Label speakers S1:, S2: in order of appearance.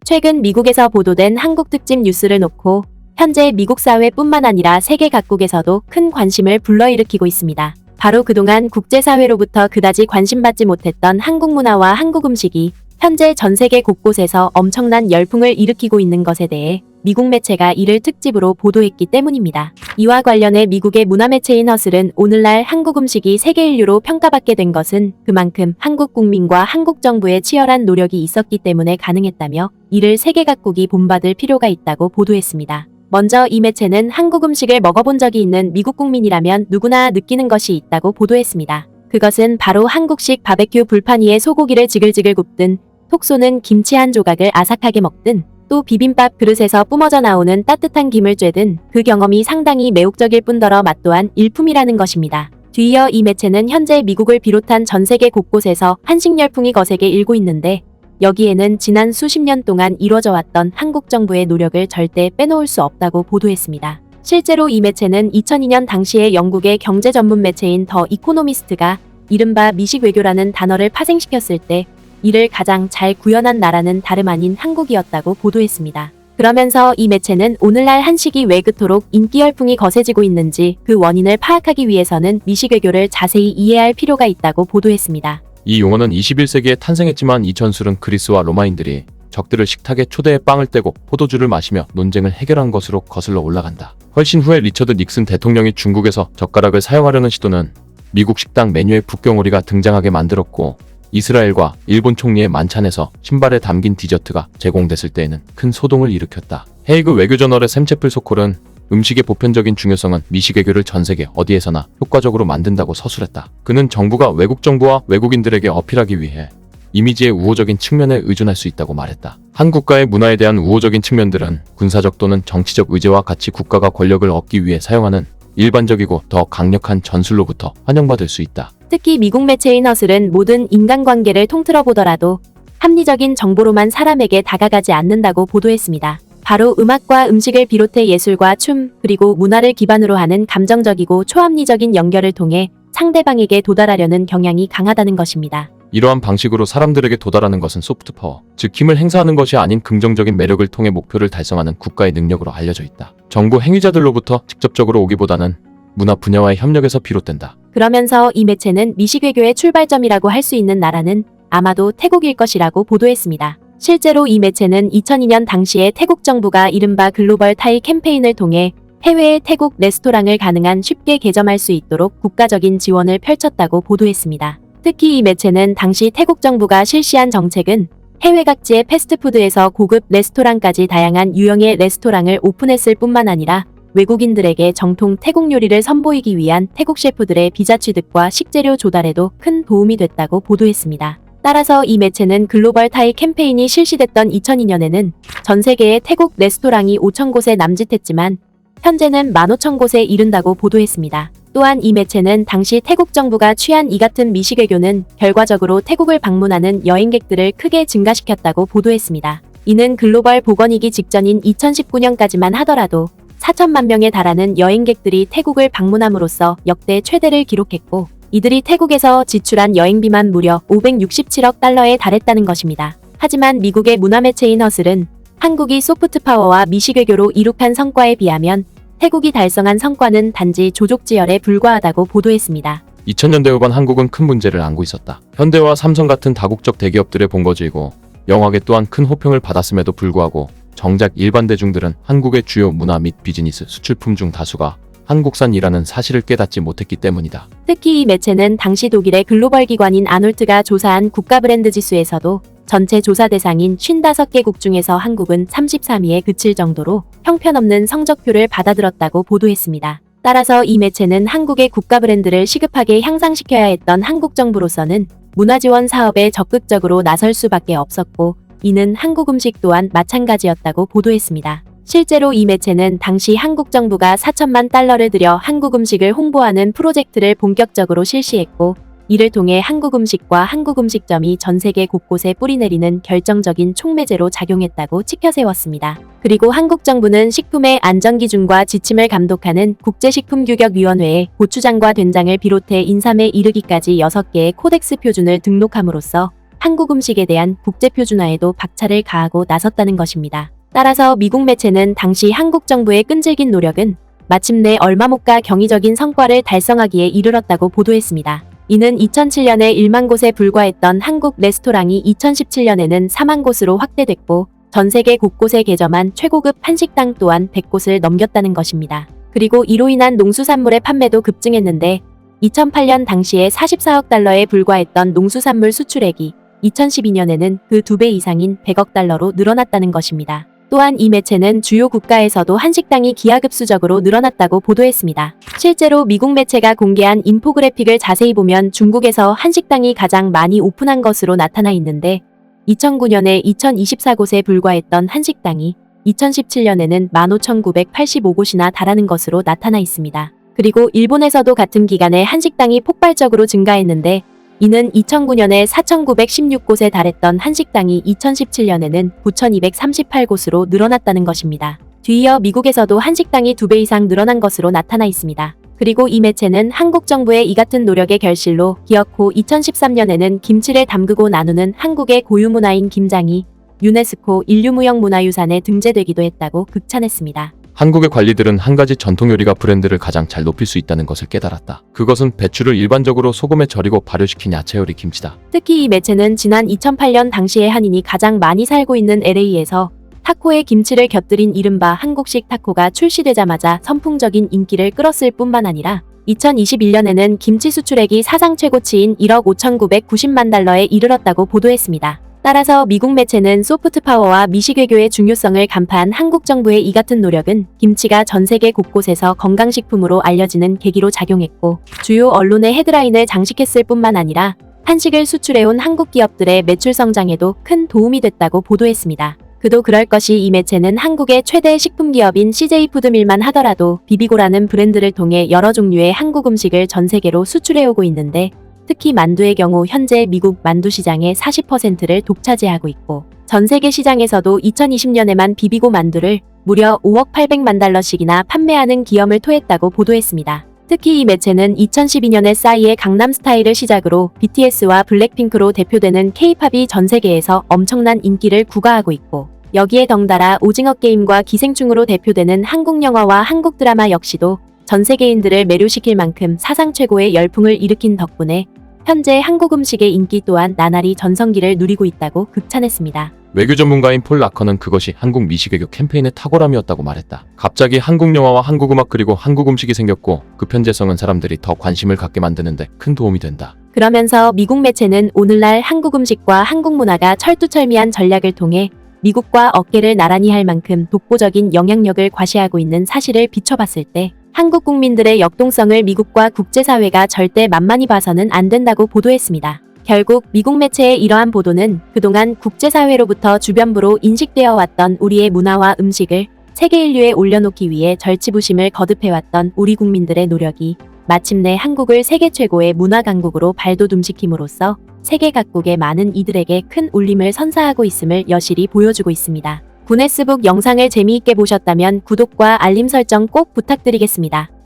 S1: 최근 미국에서 보도된 한국 특집 뉴스를 놓고 현재 미국 사회뿐만 아니라 세계 각국에서도 큰 관심을 불러일으키고 있습니다. 바로 그동안 국제사회로부터 그다지 관심받지 못했던 한국 문화와 한국 음식이 현재 전 세계 곳곳에서 엄청난 열풍을 일으키고 있는 것에 대해 미국 매체가 이를 특집으로 보도했기 때문입니다. 이와 관련해 미국의 문화매체인 허슬은 오늘날 한국 음식이 세계 인류로 평가받게 된 것은 그만큼 한국 국민과 한국 정부의 치열한 노력이 있었기 때문에 가능했다며 이를 세계 각국이 본받을 필요가 있다고 보도했습니다. 먼저 이 매체는 한국 음식을 먹어본 적이 있는 미국 국민이라면 누구나 느끼는 것이 있다고 보도했습니다. 그것은 바로 한국식 바베큐 불판 위에 소고기를 지글지글 굽든 톡 쏘는 김치 한 조각을 아삭하게 먹든 또 비빔밥 그릇에서 뿜어져 나오는 따뜻한 김을 쬐든 그 경험이 상당히 매혹적일 뿐더러 맛 또한 일품이라는 것입니다. 뒤이어 이 매체는 현재 미국을 비롯한 전 세계 곳곳에서 한식 열풍이 거세게 일고 있는데 여기에는 지난 수십 년 동안 이루어져 왔던 한국 정부의 노력을 절대 빼놓을 수 없다고 보도했습니다. 실제로 이 매체는 2002년 당시에 영국의 경제 전문 매체인 더 이코노미스트가 이른바 미식 외교라는 단어를 파생시켰을 때 이를 가장 잘 구현한 나라는 다름 아닌 한국이었다고 보도했습니다. 그러면서 이 매체는 오늘날 한식이 왜 그토록 인기 열풍이 거세지고 있는지 그 원인을 파악하기 위해서는 미식 외교를 자세히 이해할 필요가 있다고 보도했습니다.
S2: 이 용어는 21세기에 탄생했지만 이 전술은 그리스와 로마인들이 적들을 식탁에 초대해 빵을 떼고 포도주를 마시며 논쟁을 해결한 것으로 거슬러 올라간다. 훨씬 후에 리처드 닉슨 대통령이 중국에서 젓가락을 사용하려는 시도는 미국 식당 메뉴에 북경오리가 등장하게 만들었고 이스라엘과 일본 총리의 만찬에서 신발에 담긴 디저트가 제공됐을 때에는 큰 소동을 일으켰다. 헤이그 외교저널의 샘채플 소콜은 음식의 보편적인 중요성은 미식 외교를 전 세계 어디에서나 효과적으로 만든다고 서술했다. 그는 정부가 외국 정부와 외국인들에게 어필하기 위해 이미지의 우호적인 측면에 의존할 수 있다고 말했다. 한 국가의 문화에 대한 우호적인 측면들은 군사적 또는 정치적 의제와 같이 국가가 권력을 얻기 위해 사용하는 일반적이고 더 강력한 전술로부터 환영받을 수 있다.
S1: 특히 미국 매체인 허슬은 모든 인간관계를 통틀어 보더라도 합리적인 정보로만 사람에게 다가가지 않는다고 보도했습니다. 바로 음악과 음식을 비롯해 예술과 춤, 그리고 문화를 기반으로 하는 감정적이고 초합리적인 연결을 통해 상대방에게 도달하려는 경향이 강하다는 것입니다.
S2: 이러한 방식으로 사람들에게 도달하는 것은 소프트 파워, 즉 힘을 행사하는 것이 아닌 긍정적인 매력을 통해 목표를 달성하는 국가의 능력으로 알려져 있다. 정부 행위자들로부터 직접적으로 오기보다는 문화 분야와의 협력에서 비롯된다.
S1: 그러면서 이 매체는 미식 외교의 출발점이라고 할 수 있는 나라는 아마도 태국일 것이라고 보도했습니다. 실제로 이 매체는 2002년 당시에 태국 정부가 이른바 글로벌 타이 캠페인을 통해 해외의 태국 레스토랑을 가능한 쉽게 개점할 수 있도록 국가적인 지원을 펼쳤다고 보도했습니다. 특히 이 매체는 당시 태국 정부가 실시한 정책은 해외 각지의 패스트푸드에서 고급 레스토랑까지 다양한 유형의 레스토랑을 오픈했을 뿐만 아니라 외국인들에게 정통 태국 요리를 선보이기 위한 태국 셰프들의 비자 취득과 식재료 조달에도 큰 도움이 됐다고 보도했습니다. 따라서 이 매체는 글로벌 타이 캠페인이 실시됐던 2002년에는 전 세계의 태국 레스토랑이 5,000곳에 남짓했지만 현재는 15,000곳에 이른다고 보도했습니다. 또한 이 매체는 당시 태국 정부가 취한 이 같은 미식 외교는 결과적으로 태국을 방문하는 여행객들을 크게 증가시켰다고 보도했습니다. 이는 글로벌 복원이기 직전인 2019년까지만 하더라도 4천만 명에 달하는 여행객들이 태국을 방문함으로써 역대 최대를 기록했고 이들이 태국에서 지출한 여행비만 무려 567억 달러에 달했다는 것입니다. 하지만 미국의 문화매체인 허슬은 한국이 소프트 파워와 미식 외교로 이룩한 성과에 비하면 태국이 달성한 성과는 단지 조족지혈에 불과하다고 보도했습니다.
S2: 2000년대 후반 한국은 큰 문제를 안고 있었다. 현대와 삼성 같은 다국적 대기업들의 본거지이고 영화계 또한 큰 호평을 받았음에도 불구하고 정작 일반 대중들은 한국의 주요 문화 및 비즈니스 수출품 중 다수가 한국산이라는 사실을 깨닫지 못했기 때문이다.
S1: 특히 이 매체는 당시 독일의 글로벌 기관인 아놀트가 조사한 국가 브랜드 지수에서도 전체 조사 대상인 55개국 중에서 한국은 33위에 그칠 정도로 형편없는 성적표를 받아들었다고 보도했습니다. 따라서 이 매체는 한국의 국가 브랜드를 시급하게 향상시켜야 했던 한국 정부로서는 문화지원 사업에 적극적으로 나설 수밖에 없었고 이는 한국 음식 또한 마찬가지였다고 보도했습니다. 실제로 이 매체는 당시 한국 정부가 4천만 달러를 들여 한국 음식을 홍보하는 프로젝트를 본격적으로 실시했고 이를 통해 한국 음식과 한국 음식점이 전 세계 곳곳에 뿌리내리는 결정적인 촉매제로 작용했다고 치켜세웠습니다. 그리고 한국 정부는 식품의 안전기준과 지침을 감독하는 국제식품규격위원회에 고추장과 된장을 비롯해 인삼에 이르기까지 6개의 코덱스 표준을 등록함으로써 한국 음식에 대한 국제 표준화에도 박차를 가하고 나섰다는 것입니다. 따라서 미국 매체는 당시 한국 정부의 끈질긴 노력은 마침내 얼마 못 가 경이적인 성과를 달성하기에 이르렀다고 보도했습니다. 이는 2007년에 1만 곳에 불과했던 한국 레스토랑이 2017년에는 4만 곳으로 확대됐고 전 세계 곳곳에 개점한 최고급 한식당 또한 100곳을 넘겼다는 것입니다. 그리고 이로 인한 농수산물의 판매도 급증했는데 2008년 당시에 44억 달러에 불과했던 농수산물 수출액이 2012년에는 그 2배 이상인 100억 달러로 늘어났다는 것입니다. 또한 이 매체는 주요 국가에서도 한식당이 기하급수적으로 늘어났다고 보도했습니다. 실제로 미국 매체가 공개한 인포그래픽을 자세히 보면 중국에서 한식당이 가장 많이 오픈한 것으로 나타나 있는데 2009년에 2024곳에 불과했던 한식당이 2017년에는 15,985곳이나 달하는 것으로 나타나 있습니다. 그리고 일본에서도 같은 기간에 한식당이 폭발적으로 증가했는데 이는 2009년에 4,916곳에 달했던 한식당이 2017년에는 9,238곳으로 늘어났다는 것입니다. 뒤이어 미국에서도 한식당이 2배 이상 늘어난 것으로 나타나 있습니다. 그리고 이 매체는 한국 정부의 이 같은 노력의 결실로 기어코 2013년에는 김치를 담그고 나누는 한국의 고유 문화인 김장이 유네스코 인류무형문화유산에 등재되기도 했다고 극찬했습니다.
S2: 한국의 관리들은 한 가지 전통 요리가 브랜드를 가장 잘 높일 수 있다는 것을 깨달았다. 그것은 배추를 일반적으로 소금에 절이고 발효시킨 야채 요리 김치다.
S1: 특히 이 매체는 지난 2008년 당시에 한인이 가장 많이 살고 있는 LA에서 타코에 김치를 곁들인 이른바 한국식 타코가 출시되자마자 선풍적인 인기를 끌었을 뿐만 아니라 2021년에는 김치 수출액이 사상 최고치인 1억 5,990만 달러에 이르렀다고 보도했습니다. 따라서 미국 매체는 소프트 파워와 미식 외교의 중요성을 간파한 한국 정부의 이 같은 노력은 김치가 전 세계 곳곳에서 건강식품으로 알려지는 계기로 작용했고 주요 언론의 헤드라인을 장식했을 뿐만 아니라 한식을 수출해온 한국 기업들의 매출 성장에도 큰 도움이 됐다고 보도했습니다. 그도 그럴 것이 이 매체는 한국의 최대 식품기업인 CJ푸드밀만 하더라도 비비고라는 브랜드를 통해 여러 종류의 한국 음식을 전 세계로 수출해오고 있는데 특히 만두의 경우 현재 미국 만두 시장의 40%를 독차지하고 있고 전 세계 시장에서도 2020년에만 비비고 만두를 무려 5억 800만 달러씩이나 판매하는 기염을 토했다고 보도했습니다. 특히 이 매체는 2012년에 싸이의 강남스타일을 시작으로 BTS와 블랙핑크로 대표되는 K-팝이 전 세계에서 엄청난 인기를 구가하고 있고 여기에 덩달아 오징어 게임과 기생충으로 대표되는 한국 영화와 한국 드라마 역시도 전 세계인들을 매료시킬 만큼 사상 최고의 열풍을 일으킨 덕분에 현재 한국 음식의 인기 또한 나날이 전성기를 누리고 있다고 극찬했습니다.
S2: 외교 전문가인 폴 라커는 그것이 한국 미식 외교 캠페인의 탁월함이었다고 말했다. 갑자기 한국 영화와 한국 음악 그리고 한국 음식이 생겼고 그 편재성은 사람들이 더 관심을 갖게 만드는데 큰 도움이 된다.
S1: 그러면서 미국 매체는 오늘날 한국 음식과 한국 문화가 철두철미한 전략을 통해 미국과 어깨를 나란히 할 만큼 독보적인 영향력을 과시하고 있는 사실을 비춰봤을 때 한국 국민들의 역동성을 미국과 국제사회가 절대 만만히 봐서는 안 된다고 보도했습니다. 결국 미국 매체의 이러한 보도는 그동안 국제사회로부터 주변부로 인식되어 왔던 우리의 문화와 음식을 세계 인류에 올려놓기 위해 절치부심을 거듭해왔던 우리 국민들의 노력이 마침내 한국을 세계 최고의 문화 강국으로 발돋움시킴으로써 세계 각국의 많은 이들에게 큰 울림을 선사하고 있음을 여실히 보여주고 있습니다. 구네스북 영상을 재미있게 보셨다면 구독과 알림 설정 꼭 부탁드리겠습니다.